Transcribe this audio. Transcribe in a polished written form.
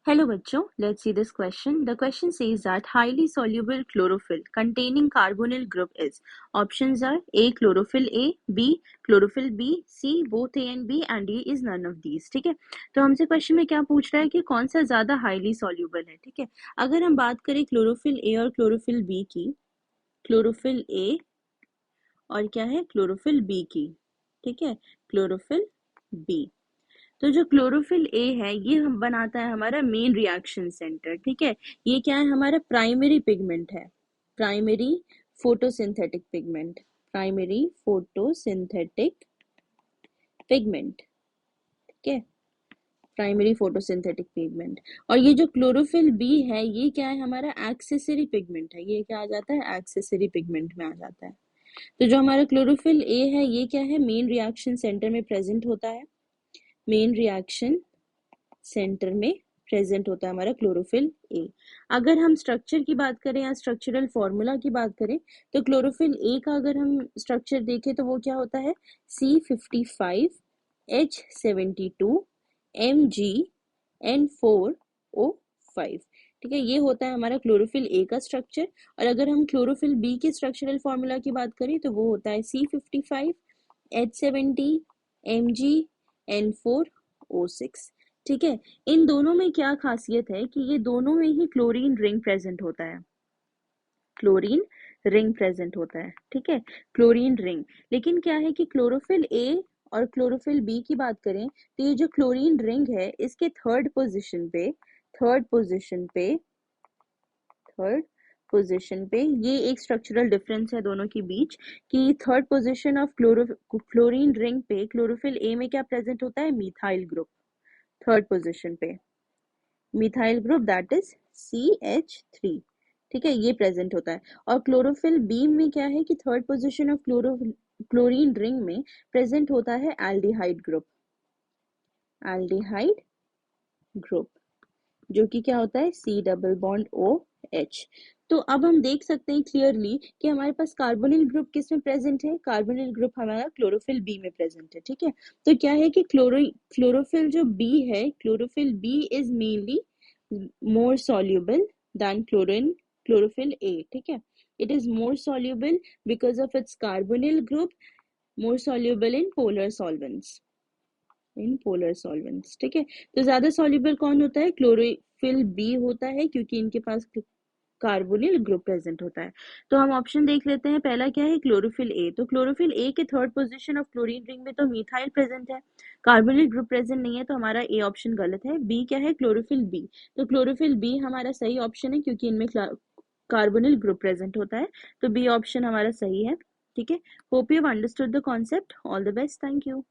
Hello बच्चों, let's see this question. The question says that highly soluble chlorophyll containing carbonyl group is. Options are A chlorophyll A, B chlorophyll B, C both A and B and D is none of these. ठीक है, तो हमसे question में क्या पूछ रहा है कि कौन सा ज्यादा हाईली सॉल्यूबल है. ठीक है, अगर हम बात करें क्लोरोफिल ए और क्लोरोफिल बी की, क्लोरोफिल ए और क्या है क्लोरोफिल बी की. ठीक है, क्लोरोफिल बी. तो जो क्लोरोफिल ए है ये हम बनाता है हमारा मेन रिएक्शन सेंटर. ठीक है, ये क्या है हमारा प्राइमरी पिगमेंट है, primary photosynthetic pigment, primary photosynthetic pigment. ठीक है, प्राइमरी फोटोसिंथेटिक पिगमेंट. और ये जो क्लोरोफिल बी है ये क्या है हमारा एक्सेसरी पिगमेंट है. ये क्या आ जाता है एक्सेसरी पिगमेंट में आ जाता है. तो जो हमारा क्लोरोफिल ए है ये क्या है मेन रिएक्शन सेंटर में प्रेजेंट होता है, मेन रिएक्शन सेंटर में प्रेजेंट होता है हमारा क्लोरोफिल ए. अगर हम स्ट्रक्चर की बात करें या स्ट्रक्चरल फॉर्मूला की बात करें तो क्लोरोफिल ए का अगर हम स्ट्रक्चर देखें तो वो क्या होता है C55H72 MgN4O5. ठीक है, ये होता है हमारा क्लोरोफिल ए का स्ट्रक्चर. और अगर हम क्लोरोफिल बी के स्ट्रक्चरल फॉर्मूला की बात करें तो वो होता है C55H70 MgN4O6. ठीक है, इन दोनों में क्या खासियत है कि ये दोनों में ही क्लोरीन रिंग प्रेजेंट होता है, क्लोरीन रिंग प्रेजेंट होता है. ठीक है, क्लोरीन रिंग. लेकिन क्या है कि क्लोरोफिल ए और क्लोरोफिल बी की बात करें तो ये जो क्लोरीन रिंग है इसके थर्ड पोजीशन पे ये एक स्ट्रक्चरल डिफरेंस है दोनों के बीच कि third position of chlorine ring पे क्लोरोफिल ए में क्या प्रेजेंट होता है मिथाइल ग्रुप. थर्ड पोजीशन पे methyl group that is CH3. ठीक है, ये प्रेजेंट होता है. और क्लोरोफिल बी में क्या है कि third position of chlorine ring में प्रेजेंट होता है एल्डिहाइड ग्रुप, एल्डिहाइड ग्रुप जो कि क्या होता है C डबल बॉन्ड OH. तो अब हम देख सकते हैं क्लियरली कि हमारे पास कार्बोनिल ग्रुप किस में प्रेजेंट है, कार्बोनिल ग्रुप हमारा क्लोरोफिल बी में प्रेजेंट है. ठीक है, तो क्या है कि क्लोरोफिल जो बी है, chlorophyll B is mainly more soluble than chlorophyll A. ठीक है, it is more soluble because of its carbonyl group, more soluble in polar solvents, ठीक है. तो ज्यादा soluble कौन होता है, क्लोरोफिल बी होता है क्योंकि इनके पास कार्बोनिल ग्रुप प्रेजेंट होता है. तो हम ऑप्शन देख लेते हैं. पहला क्या है क्लोरोफिल ए. तो क्लोरोफिल ए के third position of chlorine ring में तो मिथाइल प्रेजेंट है, कार्बोनिल ग्रुप प्रेजेंट नहीं है, तो हमारा ए ऑप्शन गलत है. बी क्या है क्लोरोफिल बी. तो क्लोरोफिल बी हमारा सही ऑप्शन है क्योंकि इनमें कार्बोनिल ग्रुप प्रेजेंट होता है. तो बी ऑप्शन हमारा सही है. ठीक है, hope you have understood the concept. All the best, thank you.